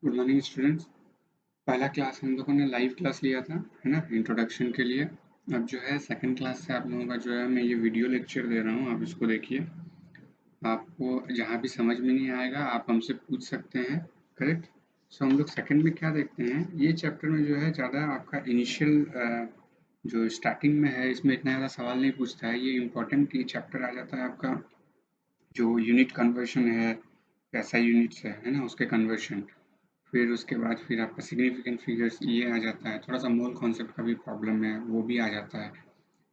Good morning students. पहला class हम लोगों ने लाइव क्लास लिया था, है ना, इंट्रोडक्शन के लिए। अब जो है सेकंड क्लास से आप लोगों का जो है मैं ये वीडियो लेक्चर दे रहा हूँ, आप इसको देखिए। आपको जहाँ भी समझ में नहीं आएगा आप हमसे पूछ सकते हैं, करेक्ट। सो हम लोग सेकंड में क्या देखते हैं, ये चैप्टर में जो है ज़्यादा आपका इनिशियल जो स्टार्टिंग में है इसमें इतना ज़्यादा सवाल नहीं पूछता है। ये इम्पोर्टेंट ये चैप्टर आ जाता है आपका जो यूनिट कन्वर्शन है, ऐसा यूनिट्स है ना, उसके कन्वर्शन। फिर उसके बाद फिर आपका सिग्निफिकेंट फिगर्स ये आ जाता है, थोड़ा सा मोल कॉन्सेप्ट का भी प्रॉब्लम है वो भी आ जाता है,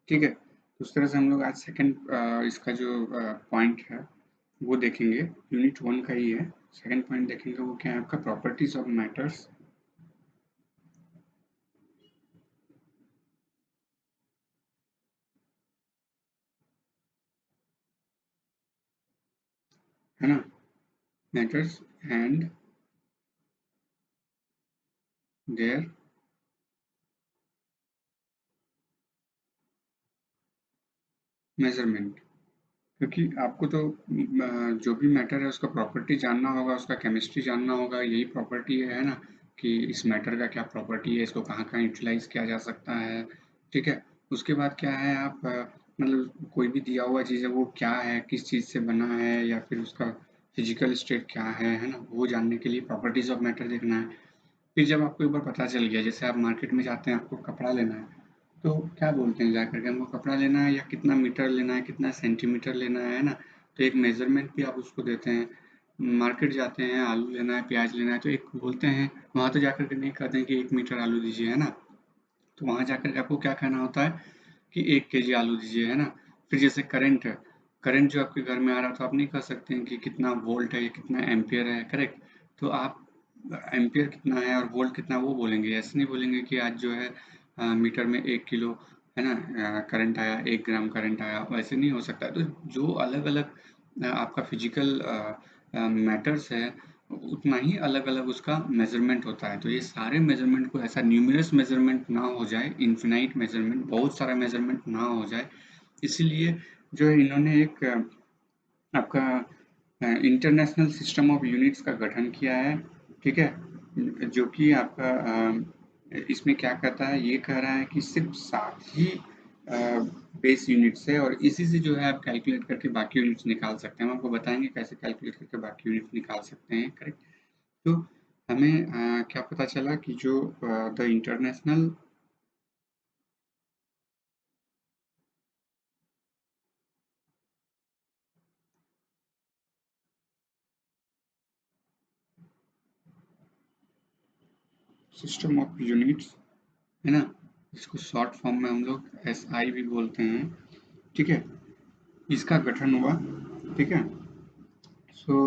ठीक है। तो उस तरह से हम लोग आज सेकंड इसका जो पॉइंट है वो देखेंगे, यूनिट वन का ही है। सेकंड पॉइंट देखेंगे वो क्या है आपका, प्रॉपर्टीज ऑफ मैटर्स, है ना, मैटर्स एंड देयर मेजरमेंट। क्योंकि आपको तो जो भी मैटर है उसका प्रॉपर्टी जानना होगा, उसका केमिस्ट्री जानना होगा, यही प्रॉपर्टी है ना, कि इस मैटर का क्या प्रॉपर्टी है, इसको कहाँ कहाँ यूटिलाइज किया जा सकता है, ठीक है। उसके बाद क्या है, आप मतलब कोई भी दिया हुआ चीज़ है वो क्या है, किस चीज़ से बना है, या फिर उसका फिजिकल स्टेट क्या है ना, वो जानने के लिए प्रॉपर्टीज ऑफ मैटर देखना है। फिर जब आपको एक बार पता चल गया, जैसे आप मार्केट में जाते हैं आपको कपड़ा लेना है, तो क्या बोलते हैं जाकर के, हमको कपड़ा लेना है या कितना मीटर लेना है, कितना सेंटीमीटर लेना है ना। तो एक मेजरमेंट भी आप उसको देते हैं। मार्केट जाते हैं, आलू लेना है, प्याज लेना है, तो एक बोलते हैं, वहाँ तो जाकर के नहीं कहते हैं कि 1 मीटर आलू दीजिए, है ना। तो वहाँ जाकर के आपको क्या कहना होता है कि 1 केजी आलू दीजिए, है ना। फिर जैसे करंट है, करंट जो आपके घर में आ रहा है तो आप नहीं कह सकते हैं कि कितना वोल्ट है या कितना एम्पियर है, करेक्ट। तो आप एम्पियर कितना है और वोल्ट कितना है वो बोलेंगे, ऐसे नहीं बोलेंगे कि आज जो है मीटर में 1 किलो, है ना, करंट आया, 1 ग्राम करंट आया, वैसे नहीं हो सकता। तो जो अलग अलग आपका फिजिकल मैटर्स है उतना ही अलग अलग उसका मेजरमेंट होता है। तो ये सारे मेजरमेंट को ऐसा न्यूमरस मेजरमेंट ना हो जाए, इन्फिनाइट मेजरमेंट, बहुत सारा मेजरमेंट ना हो जाए, इसीलिए जो है इन्होंने एक आपका इंटरनेशनल सिस्टम ऑफ यूनिट्स का गठन किया है, ठीक है। जो कि आपका इसमें क्या कहता है, ये कह रहा है कि सिर्फ 7 ही बेस यूनिट्स है और इसी से जो है आप कैलकुलेट करके बाकी यूनिट्स निकाल सकते हैं। हम आपको बताएंगे कैसे कैलकुलेट करके बाकी यूनिट्स निकाल सकते हैं, करेक्ट। तो हमें क्या पता चला कि जो the international system of units, है ना, इसको शॉर्ट फॉर्म में हम लोग SI भी बोलते हैं, ठीक है, इसका गठन हुआ, ठीक है। सो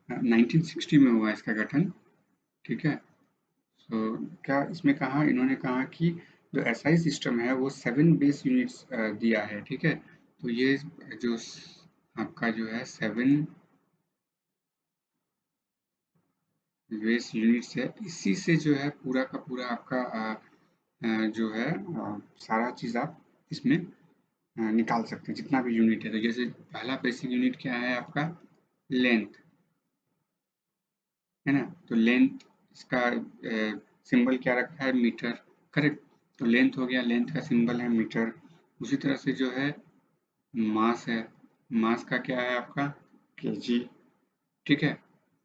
1960 में हुआ इसका गठन, ठीक है। सो क्या इसमें कहा, इन्होंने कहा कि जो SI सिस्टम है वो 7 बेस यूनिट्स दिया है, ठीक है। तो ये जो आपका जो है 7 बेस यूनिट्स है, इसी से जो है पूरा का पूरा आपका जो है सारा चीज़ आप इसमें निकाल सकते हैं, जितना भी यूनिट है। तो जैसे पहला बेसिक यूनिट क्या है आपका, लेंथ, है ना। तो लेंथ इसका सिंबल क्या रखा है, मीटर, करेक्ट। तो लेंथ हो गया, लेंथ का सिंबल है मीटर। उसी तरह से जो है मास है, मास का क्या है आपका केजी, ठीक है।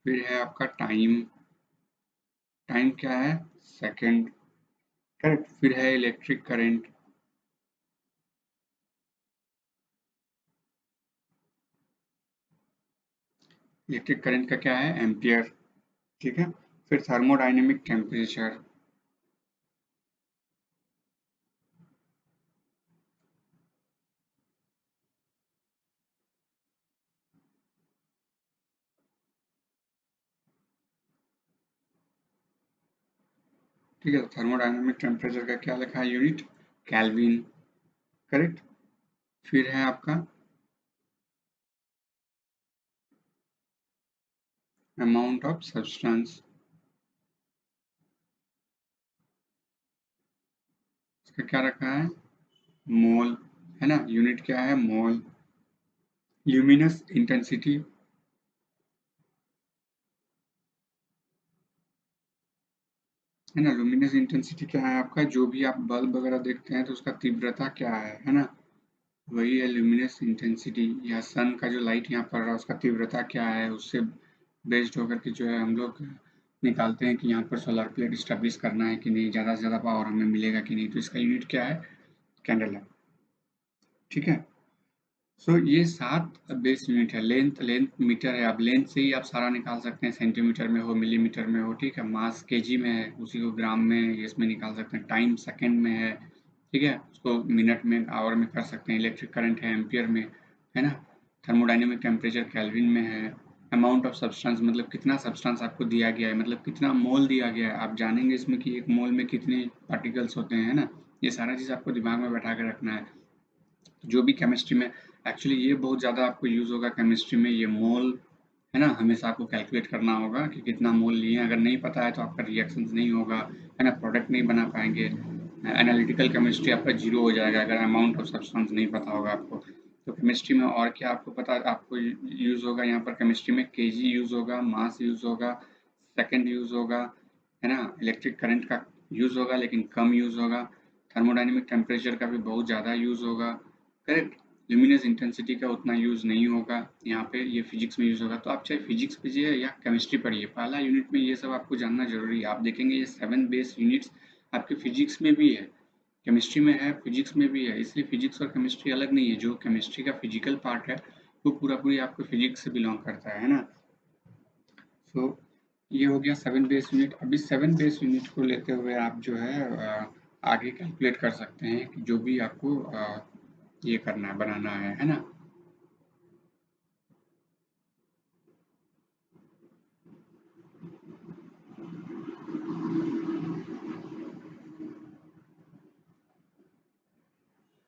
फिर है आपका टाइम, टाइम क्या है सेकंड, करेक्ट। फिर है इलेक्ट्रिक करंट, इलेक्ट्रिक करंट का क्या है एम्पियर, ठीक है। फिर थर्मोडायनेमिक टेम्परेचर, ठीक है। थर्मोडायनेमिक टेम्परेचर का क्या लिखा है यूनिट, केल्विन, करेक्ट। फिर है आपका अमाउंट ऑफ सब्सटेंस, इसका क्या रखा है मोल, है ना, यूनिट क्या है मोल। ल्यूमिनस इंटेंसिटी, है ना। लुमिनस इंटेंसिटी क्या है आपका, जो भी आप बल्ब वगैरह देखते हैं तो उसका तीव्रता क्या है ना, वही है ल्यूमिनस इंटेंसिटी। या सन का जो लाइट यहाँ पड़ रहा है उसका तीव्रता क्या है, उससे बेस्ड होकर के जो है हम लोग निकालते हैं कि यहाँ पर सोलर प्लेट स्टैब्लिश करना है कि नहीं, ज़्यादा से ज़्यादा पावर हमें मिलेगा कि नहीं। तो इसका यूनिट क्या है, कैंडल है, ठीक है। सो ये 7 बेस यूनिट है। लेंथ लेंथ मीटर है, अब लेंथ से ही आप सारा निकाल सकते हैं, सेंटीमीटर में हो, मिलीमीटर में हो, ठीक है। मास केजी में है, उसी को ग्राम में इसमें निकाल सकते हैं। टाइम सेकंड में है, ठीक है, उसको मिनट में आवर में कर सकते हैं। इलेक्ट्रिक करंट है एम्पियर में, है ना। थर्मोडाइनमिक टेम्परेचर केल्विन में है। अमाउंट ऑफ सब्सटेंस मतलब कितना सब्सटेंस आपको दिया गया है, मतलब कितना मोल दिया गया है, आप जानेंगे इसमें कि एक मोल में कितने पार्टिकल्स होते हैं, है ना। ये सारा चीज़ आपको दिमाग में बैठा के रखना है। जो भी केमिस्ट्री में, एक्चुअली ये बहुत ज़्यादा आपको यूज़ होगा केमिस्ट्री में, ये मोल, है ना। हमेशा आपको कैलकुलेट करना होगा कि कितना मोल लिए हैं। अगर नहीं पता है तो आपका रिएक्शंस नहीं होगा, है ना, प्रोडक्ट नहीं बना पाएंगे। एनालिटिकल केमिस्ट्री आपका जीरो हो जाएगा अगर अमाउंट ऑफ सब्सटेंस नहीं पता होगा आपको। तो केमिस्ट्री में और क्या आपको पता, आपको यूज़ होगा यहाँ पर केमिस्ट्री में, केजी यूज़ होगा, मास यूज़ होगा, सेकंड यूज़ होगा, है ना। इलेक्ट्रिक करंट का यूज़ होगा लेकिन कम यूज़ होगा। थर्मोडाइनमिक टेम्परेचर का भी बहुत ज़्यादा यूज़ होगा, करेक्ट। ल्यूमिनस इंटेंसिटी का उतना यूज़ नहीं होगा यहाँ पे, ये फिजिक्स में यूज़ होगा। तो आप चाहे फिजिक्स पढ़िए या केमिस्ट्री पढ़िए, पहला यूनिट में ये सब आपको जानना जरूरी है। आप देखेंगे ये 7 बेस यूनिट्स आपके फिजिक्स में भी है, केमिस्ट्री में है, फिजिक्स में भी है। इसलिए फिजिक्स और केमिस्ट्री अलग नहीं है। जो केमिस्ट्री का फिजिकल पार्ट है वो पूरा पूरी आपको फिजिक्स से बिलोंग करता है ना। सो ये हो गया 7 बेस यूनिट। अभी 7 बेस यूनिट को लेते हुए आप जो है आगे कैलकुलेट कर सकते हैं कि जो भी आपको ये करना है, बनाना है ना।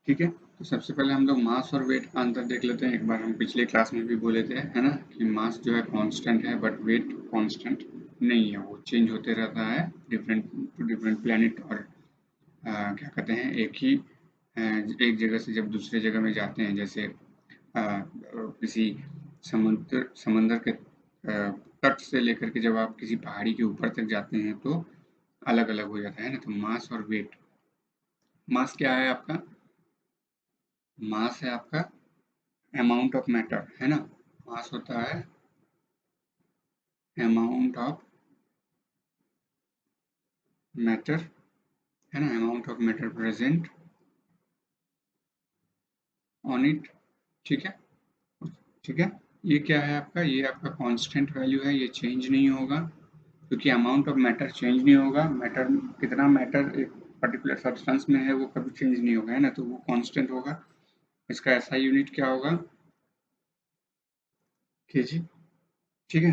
ठीक है, तो सबसे पहले हम लोग मास और वेट का अंतर देख लेते हैं। एक बार हम पिछले क्लास में भी बोले थे, है ना, कि मास जो है कांस्टेंट है बट वेट कांस्टेंट नहीं है, वो चेंज होते रहता है डिफरेंट टू डिफरेंट प्लैनेट। और क्या कहते हैं, एक जगह से जब दूसरे जगह में जाते हैं, जैसे किसी समंदर के तट से लेकर के जब आप किसी पहाड़ी के ऊपर तक जाते हैं तो अलग अलग हो जाता है ना। तो मास और वेट, मास क्या है आपका, मास है आपका अमाउंट ऑफ मैटर, है ना। मास होता है अमाउंट ऑफ मैटर, है ना, amount of matter present on it, ठीक है। ठीक है, ये क्या है आपका, ये आपका कांस्टेंट वैल्यू है, ये चेंज नहीं होगा क्योंकि अमाउंट ऑफ मैटर चेंज नहीं होगा। मैटर, कितना मैटर एक पर्टिकुलर सब्सटेंस में है वो कभी चेंज नहीं होगा, है ना, तो वो कांस्टेंट होगा। इसका ऐसा यूनिट क्या होगा, केजी, ठीक है।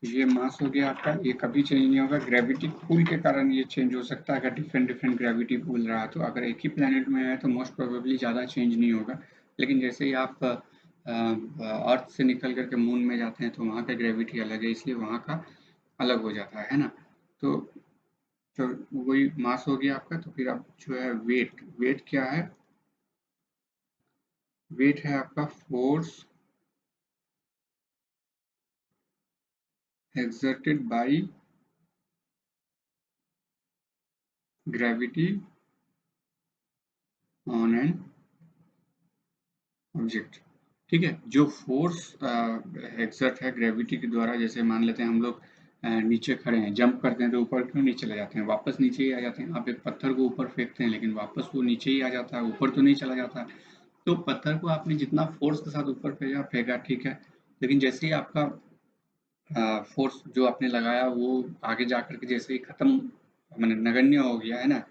ये मास हो गया आपका, ये कभी चेंज नहीं होगा। ग्रेविटी पुल के कारण ये चेंज हो सकता है, अगर डिफरेंट डिफरेंट ग्रेविटी पुल रहा तो। अगर एक ही प्लेनेट में है तो मोस्ट प्रोबेबली ज़्यादा चेंज नहीं होगा। लेकिन जैसे ही आप अर्थ से निकल करके मून में जाते हैं तो वहाँ का ग्रेविटी अलग है, इसलिए वहाँ का अलग हो जाता है ना। तो तो वही मास हो गया आपका। तो फिर आप जो है वेट, वेट क्या है, वेट है आपका force exerted by gravity on an object, ठीक है। जो फोर्स एक्सर्ट है ग्रेविटी के द्वारा, जैसे मान लेते हैं हम लोग नीचे खड़े हैं, जंप करते हैं तो ऊपर क्यों नहीं चले जाते हैं, वापस नीचे ही आ जाते हैं। आप एक पत्थर को ऊपर फेंकते हैं लेकिन वापस वो नीचे ही आ जाता है, ऊपर तो नहीं चला जाता है। तो पत्थर को आपने जितना फोर्स के साथ ऊपर फेंका फेंका, ठीक है, लेकिन जैसे ही आपका फोर्स जो आपने लगाया वो आगे जा करके जैसे ही खत्म, माने नगण्य हो गया, है ना,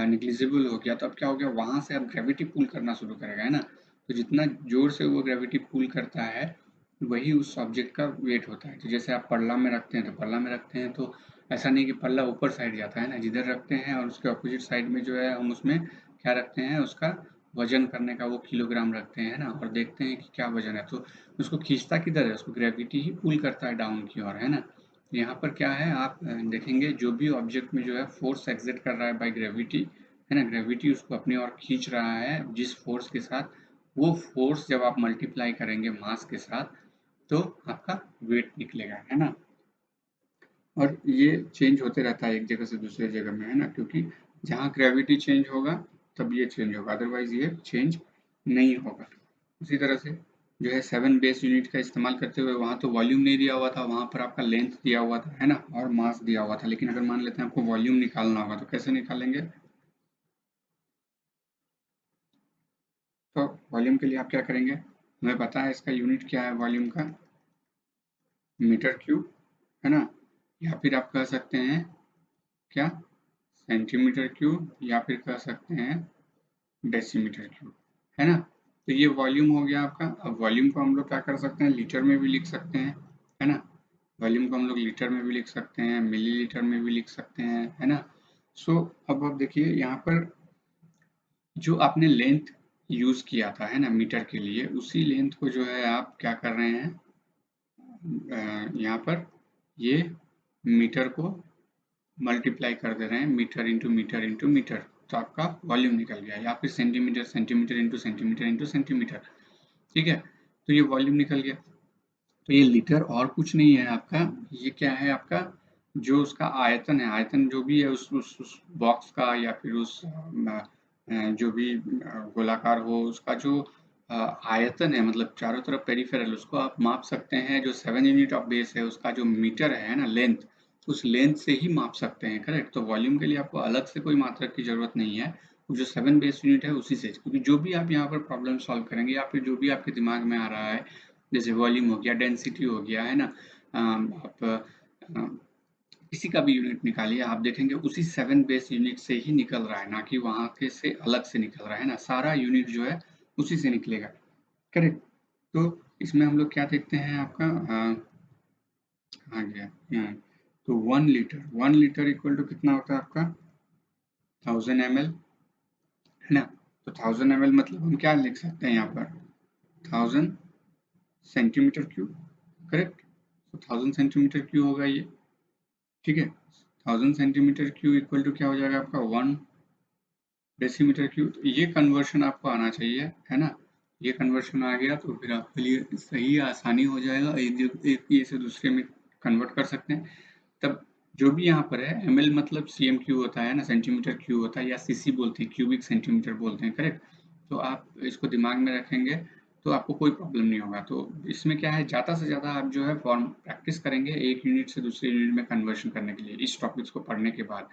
निग्लिजिबल हो गया, तो अब क्या हो गया, वहां से अब ग्रेविटी पुल करना शुरू करेगा, है ना। तो जितना जोर से वो ग्रेविटी पुल करता है वही उस ऑब्जेक्ट का वेट होता है। तो जैसे आप पल्ला में रखते हैं, तो पल्ला में रखते हैं तो ऐसा नहीं कि पल्ला ऊपर साइड जाता है ना, जिधर रखते हैं और उसके अपोजिट साइड में जो है हम उसमें क्या रखते हैं, उसका वजन करने का वो किलोग्राम रखते हैं ना, और देखते हैं कि क्या वजन है। तो उसको खींचता किधर है, उसको ग्रेविटी ही पुल करता है डाउन की ओर, है ना। यहाँ पर क्या है, आप देखेंगे जो भी ऑब्जेक्ट में जो है फोर्स एक्सर्ट कर रहा है बाय ग्रेविटी, है ना, ग्रेविटी उसको अपनी ओर खींच रहा है जिस फोर्स के साथ, वो फोर्स जब आप मल्टीप्लाई करेंगे मास के साथ तो आपका वेट निकलेगा, है ना। और ये चेंज होते रहता है एक जगह से दूसरे जगह में, है ना, क्योंकि जहाँ ग्रेविटी चेंज होगा तब ये चेंज होगा, अदरवाइज ये चेंज नहीं होगा। उसी तरह से जो है 7 बेस यूनिट का इस्तेमाल करते हुए वहाँ तो वॉल्यूम नहीं दिया हुआ था, वहाँ पर आपका लेंथ दिया हुआ था, है ना, और मास दिया हुआ था। लेकिन अगर मान लेते हैं आपको वॉल्यूम निकालना होगा तो कैसे निकालेंगे? तो वॉल्यूम के लिए आप क्या करेंगे? हमें पता है इसका यूनिट क्या है वॉल्यूम का, मीटर क्यूब, है ना, या फिर आप कह सकते हैं क्या, सेंटीमीटर क्यूब, या फिर कह सकते हैं डेसीमीटर क्यूब, है ना। तो ये वॉल्यूम हो गया आपका। अब वॉल्यूम को हम लोग क्या कर सकते हैं, लीटर में भी लिख सकते हैं, है ना। वॉल्यूम को हम लोग लीटर में भी लिख सकते हैं, मिलीलीटर में भी लिख सकते हैं, है ना। सो अब आप देखिए यहाँ पर जो आपने लेंथ यूज किया था, है ना, मीटर के लिए, उसी लेंथ को जो है आप क्या कर रहे हैं, यहाँ पर ये मीटर को मल्टीप्लाई कर दे रहे हैं, metre into metre into metre, तो आपका वॉल्यूम निकल गया। या फिर centimetre, centimetre into centimetre into centimetre, ठीक है, तो ये वॉल्यूम निकल गया। तो ये लीटर और कुछ नहीं है आपका, ये क्या है आपका, जो उसका आयतन है, आयतन जो भी है उस बॉक्स का, या फिर उस जो भी गोलाकार हो उसका जो आयतन है, मतलब चारों तरफ पेरिफेरल, उसको आप माप सकते हैं। जो 7 यूनिट ऑफ बेस है उसका जो मीटर है ना, लेंथ, उस लेंथ से ही माप सकते हैं, करेक्ट। तो वॉल्यूम के लिए आपको अलग से कोई मात्रक की जरूरत नहीं है, वो जो 7 बेस यूनिट है उसी से, क्योंकि जो भी आप यहाँ पर प्रॉब्लम सॉल्व करेंगे या फिर जो भी आपके दिमाग में आ रहा है, जैसे वॉल्यूम हो गया, डेंसिटी हो गया, है ना, आप किसी का भी यूनिट निकालिए, आप देखेंगे उसी 7 बेस यूनिट से ही निकल रहा है, ना कि वहां के से अलग से निकल रहा है ना, सारा यूनिट जो है उसी से निकलेगा, करेक्ट। तो इसमें हम लोग क्या देखते हैं आपका, आ गया, तो 1 लीटर इक्वल टू कितना होता है आपका, 1000 ml, है ना। तो 1000 ml मतलब हम क्या लिख सकते हैं यहाँ पर, 1000 सेंटीमीटर क्यूब, करेक्ट। तो 1000 सेंटीमीटर क्यूब होगा ये, ठीक है। 1000 सेंटीमीटर क्यूब इक्वल टू क्या हो जाएगा आपका, 1 डेसीमीटर क्यूब। तो ये कन्वर्शन आपको आना चाहिए, है ना। ये कन्वर्शन आ गया तो फिर आपके लिए सही आसानी हो जाएगा, एक ये से दूसरे में कन्वर्ट कर सकते हैं। तब जो भी यहाँ पर है, ml मतलब cm क्यूब होता है ना, सेंटीमीटर क्यूब होता है, या cc बोलते हैं, क्यूबिक सेंटीमीटर बोलते हैं, करेक्ट। तो आप इसको दिमाग में रखेंगे तो आपको कोई प्रॉब्लम नहीं होगा। तो इसमें क्या है, ज़्यादा से ज़्यादा आप जो है फॉर्म प्रैक्टिस करेंगे एक यूनिट से दूसरे यूनिट में कन्वर्शन करने के लिए, इस टॉपिक्स को पढ़ने के बाद,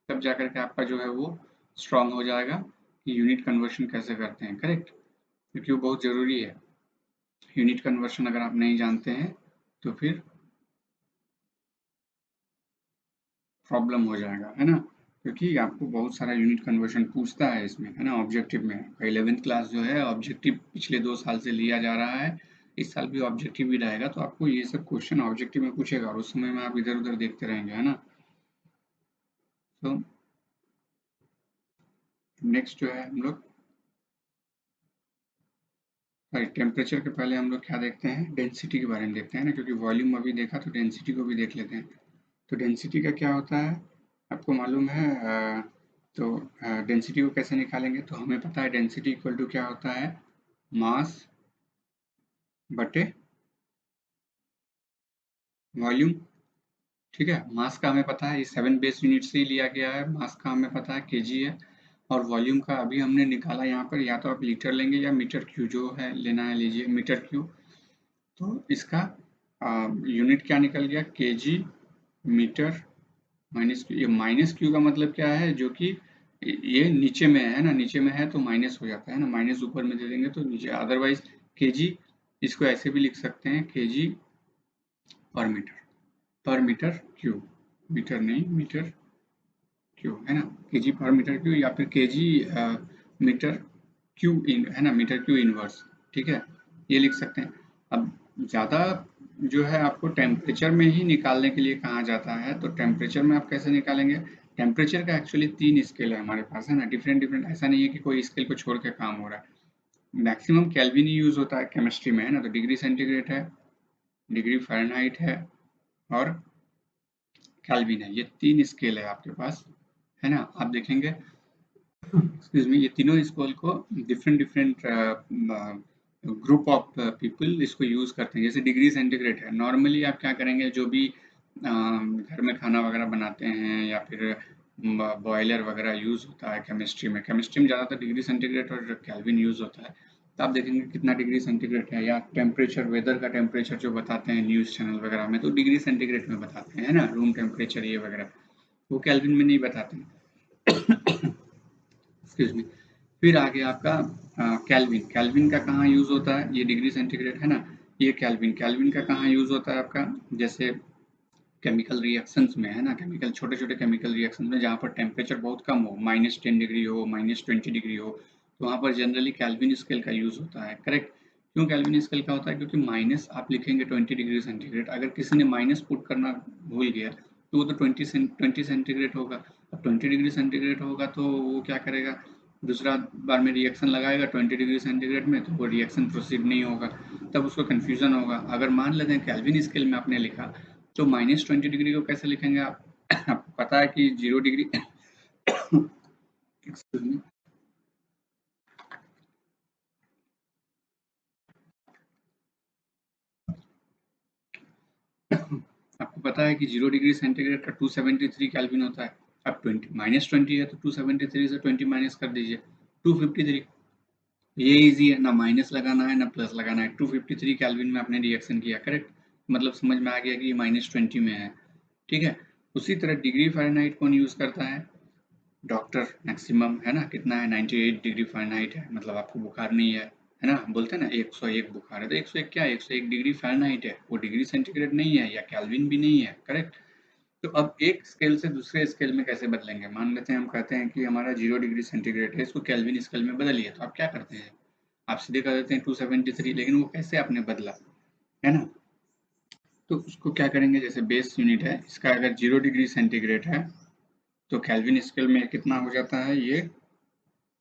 तब जाकर के आपका जो है वो स्ट्रांग हो जाएगा कि यूनिट कन्वर्शन कैसे करते हैं, करेक्ट। क्योंकि वो बहुत ज़रूरी है, यूनिट कन्वर्शन अगर आप नहीं जानते हैं तो फिर प्रॉब्लम हो जाएगा, है ना। क्योंकि आपको बहुत सारा यूनिट कन्वर्शन पूछता है इसमें, है ना, ऑब्जेक्टिव में। 11th क्लास जो है ऑब्जेक्टिव पिछले 2 साल से लिया जा रहा है, इस साल भी ऑब्जेक्टिव ही रहेगा, तो आपको ये सब क्वेश्चन ऑब्जेक्टिव में पूछेगा और उस समय में आप इधर उधर देखते रहेंगे, है ना। तो नेक्स्ट जो है हम लोग, टेम्परेचर के पहले हम लोग क्या देखते हैं, डेंसिटी के बारे में देखते हैं ना, क्योंकि वॉल्यूम अभी देखा तो डेंसिटी को भी देख लेते हैं। तो डेंसिटी का क्या होता है आपको मालूम है, तो डेंसिटी को कैसे निकालेंगे, तो हमें पता है डेंसिटी इक्वल टू क्या होता है, मास बटे वॉल्यूम, ठीक है। मास का हमें पता है, ये 7 बेस यूनिट से ही लिया गया है, मास का हमें पता है केजी है, और वॉल्यूम का अभी हमने निकाला यहाँ पर, या तो आप लीटर लेंगे या मीटर क्यू, जो है लेना है लीजिए, मीटर क्यू। तो इसका यूनिट क्या निकल गया, केजी मीटर माइनस क्यू। ये माइनस क्यू का मतलब क्या है, जो कि ये नीचे में है ना, नीचे में है तो माइनस हो जाता है ना, माइनस ऊपर में दे देंगे तो नीचे, अदरवाइज केजी, इसको ऐसे भी लिख सकते हैं, केजी पर मीटर, पर मीटर क्यूब, मीटर नहीं मीटर क्यूब, है ना, केजी पर मीटर क्यूब, या फिर केजी मीटर क्यू इन, है ना, मीटर क्यू इनवर्स, ठीक है, ये लिख सकते हैं। अब ज़्यादा जो है आपको टेम्परेचर में ही निकालने के लिए कहा जाता है, तो टेम्परेचर में आप कैसे निकालेंगे, टेम्परेचर का एक्चुअली 3 स्केल है हमारे पास, है ना, डिफरेंट डिफरेंट, ऐसा नहीं है कि कोई स्केल को छोड़ के काम हो रहा है। मैक्सिमम केल्विन ही यूज होता है केमिस्ट्री में, है ना, तो डिग्री सेंटीग्रेड है, डिग्री फ़ारेनहाइट है, और केल्विन है, ये 3 स्केल है आपके पास, है ना। आप देखेंगे, एक्सक्यूज मी, ये तीनों स्केल को different different group of people इसको यूज करते हैं। जैसे डिग्री सेंटीग्रेड है, नॉर्मली आप क्या करेंगे, जो भी घर में खाना वगैरह बनाते हैं या फिर बॉयलर वगैरह यूज़ होता है केमिस्ट्री में ज़्यादातर डिग्री सेंटीग्रेड और केल्विन यूज़ होता है। तो आप देखेंगे कितना डिग्री सेंटीग्रेड है, या टेम्परेचर, वेदर का टेम्परेचर जो बताते हैं न्यूज़ चैनल वगैरह में, तो डिग्री सेंटीग्रेड में बताते हैं ना, रूम टेम्परेचर ये वगैरह, वो केल्विन में नहीं बताते हैं। Excuse me. फिर आगे आपका केल्विन। केल्विन का कहाँ यूज़ होता है, ये डिग्री सेंटीग्रेड है ना, ये केल्विन। केल्विन का कहाँ यूज़ होता है आपका, जैसे केमिकल रिएक्शंस में है ना, केमिकल, छोटे छोटे केमिकल रिएक्शन में जहाँ पर टेम्परेचर बहुत कम हो, -10 डिग्री हो, -20 डिग्री हो, तो वहाँ पर जनरली केल्विन स्केल का यूज़ होता है। करेक्ट। क्यों केल्विन स्केल का होता है, क्योंकि माइनस आप लिखेंगे 20 डिग्री सेंटीग्रेड, अगर किसी ने माइनस पुट करना भूल गया तो वो तो 20 सेंटीग्रेड होगा। अब 20 डिग्री सेंटीग्रेड होगा तो वो क्या करेगा, दूसरा बार में रिएक्शन लगाएगा 20 डिग्री सेंटीग्रेड में, तो वो रिएक्शन प्रोसीड नहीं होगा, तब उसको कन्फ्यूजन होगा। अगर मान लेते हैं केल्विन स्केल में आपने लिखा, तो -20 डिग्री को कैसे लिखेंगे आप? आपको पता है कि 0 डिग्री एक्सक्यूज मी, आपको पता है कि 0 डिग्री सेंटीग्रेड का 273 केल्विन होता है। अब 20 है तो 273 से 20 माइनस कर दीजिए, 253। ये इजी है, ना माइनस लगाना है ना प्लस लगाना है, 253 केल्विन में आपने रिएक्शन किया। करेक्ट। मतलब समझ में आ गया कि ये -20 में है। ठीक है। उसी तरह डिग्री फ़ारेनहाइट कौन यूज़ करता है, डॉक्टर। मैक्सिमम है ना, कितना है, 98 डिग्री फ़ारेनहाइट है, मतलब आपको बुखार नहीं है ना, बोलते हैं ना 101 बुखार है, तो 101 क्या है, 101 डिग्री फ़ारेनहाइट है, वो डिग्री सेंटीग्रेड नहीं है या केल्विन भी नहीं है। करेक्ट। तो अब एक स्केल से दूसरे स्केल में कैसे बदलेंगे, मान लेते हैं हम कहते हैं कि हमारा 0 डिग्री सेंटीग्रेड है, इसको केल्विन स्केल में बदलिए, तो आप क्या करते हैं, आप सीधे कर देते हैं 273, लेकिन वो कैसे आपने बदला, है ना। तो उसको क्या करेंगे, जैसे बेस यूनिट है इसका, अगर 0 डिग्री सेंटीग्रेड है तो केल्विन स्केल में कितना हो जाता है, ये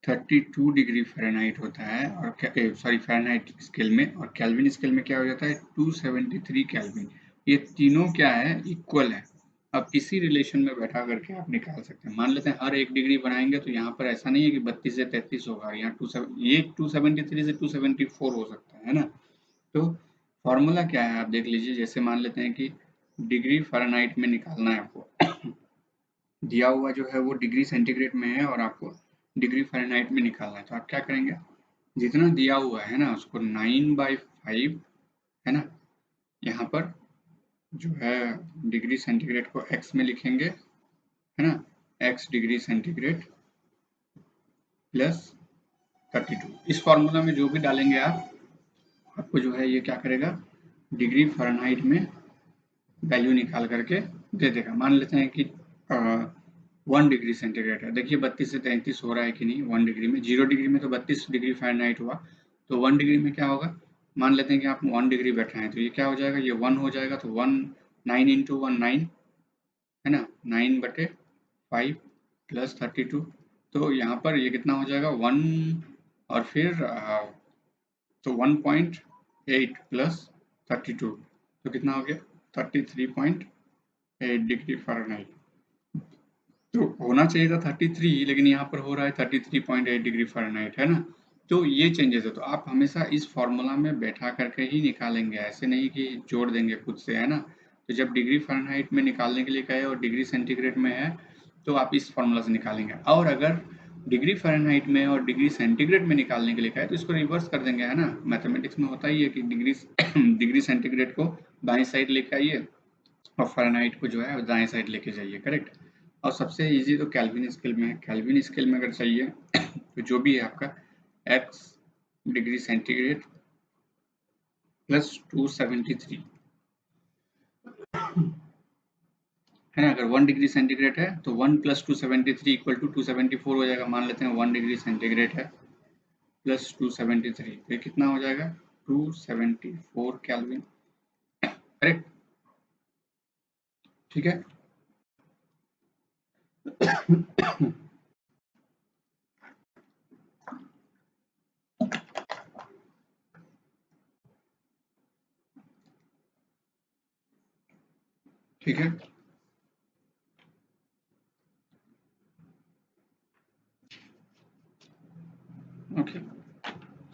32 डिग्री फ़ारेनहाइट होता है, और सॉरी फ़ारेनहाइट स्केल में, और केल्विन स्केल में क्या हो जाता है, 273 केल्विन। ये तीनों क्या है, इक्वल है। अब इसी रिलेशन में बैठा करके आप निकाल सकते हैं। मान लेते हैं हर 1 डिग्री बनाएंगे, तो यहाँ पर ऐसा नहीं है कि 32 से 33 होगा, यहाँ ये 273 से 274 हो सकता है ना। तो फॉर्मूला क्या है आप देख लीजिए, जैसे मान लेते हैं कि डिग्री फ़ारेनहाइट में निकालना है आपको, दिया हुआ जो है वो डिग्री सेंटीग्रेड में है और आपको डिग्री फ़ारेनहाइट में निकालना है, तो आप क्या करेंगे, जितना दिया हुआ है ना उसको 9/5, है ना, यहाँ पर जो है डिग्री सेंटीग्रेड को x में लिखेंगे, है ना, x डिग्री सेंटीग्रेड प्लस 32। इस फॉर्मूला में जो भी डालेंगे आप, आपको जो है ये क्या करेगा, डिग्री फ़ारेनहाइट में वैल्यू निकाल करके दे देगा। मान लेते हैं कि 1 डिग्री सेंटीग्रेड है, देखिए 32 से 33 हो रहा है कि नहीं, 1 डिग्री में, 0 डिग्री में तो 32 डिग्री फ़ारेनहाइट हुआ, तो 1 डिग्री में क्या होगा, मान लेते हैं कि आप 1 डिग्री बैठे हैं, तो ये क्या हो जाएगा, ये 1 हो जाएगा, तो 1, 9 इंटू 1 9, है ना, 9/5 प्लस 32, तो यहाँ पर ये कितना हो जाएगा 1, और फिर तो 1.8 प्लस 32, तो कितना हो गया 33.8 डिग्री फ़ारेनहाइट। तो होना चाहिए था 33, लेकिन यहाँ पर हो रहा है 33.8 डिग्री फ़ारेनहाइट, है ना। तो ये चेंजेस है, तो आप हमेशा इस फॉर्मूला में बैठा करके ही निकालेंगे, ऐसे नहीं कि जोड़ देंगे खुद से, है ना। तो जब डिग्री फ़ारेनहाइट में निकालने के लिए कहे और डिग्री सेंटीग्रेड में है, तो आप इस फॉर्मूला से निकालेंगे, और अगर डिग्री फ़ारेनहाइट में और डिग्री सेंटीग्रेड में निकालने के लिए कहे तो इसको रिवर्स कर देंगे, है ना। मैथमेटिक्स में होता ही है कि डिग्री डिग्री सेंटीग्रेड को बाईं साइड लेके आइए और फ़ारेनहाइट को जो है दाएं साइड लेके जाइए। करेक्ट। और सबसे इजी तो केल्विन स्केल में है। केल्विन स्केल में अगर चाहिए तो जो भी है आपका x डिग्री सेंटीग्रेड प्लस 273, है ना। अगर 1 डिग्री सेंटीग्रेड है तो 1 प्लस 273 इक्वल टू 274 हो जाएगा। मान लेते हैं 1 डिग्री सेंटीग्रेड है प्लस 273, तो ये कितना हो जाएगा 274 केल्विन। करेक्ट। ठीक है। ठीक है। ओके।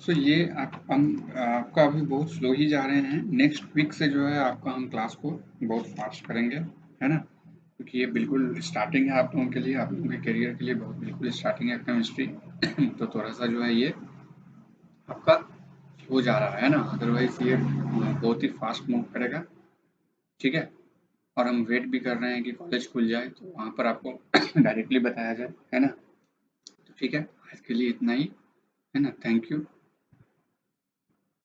सो ये हम आपका अभी बहुत स्लो ही जा रहे हैं। नेक्स्ट वीक से जो है आपका हम क्लास को बहुत फास्ट करेंगे, है ना? क्योंकि ये बिल्कुल स्टार्टिंग है आप लोगों के लिए, आप लोगों के करियर के लिए बहुत बिल्कुल स्टार्टिंग है केमिस्ट्री। तो थोड़ा सा जो है ये आपका हो जा रहा है ना, अदरवाइज ये बहुत ही फास्ट मूव करेगा। ठीक है, और हम वेट भी कर रहे हैं कि कॉलेज खुल जाए तो वहाँ पर आपको डायरेक्टली बताया जाए, है ना? तो ठीक है, आज के लिए इतना ही, है ना? Thank you.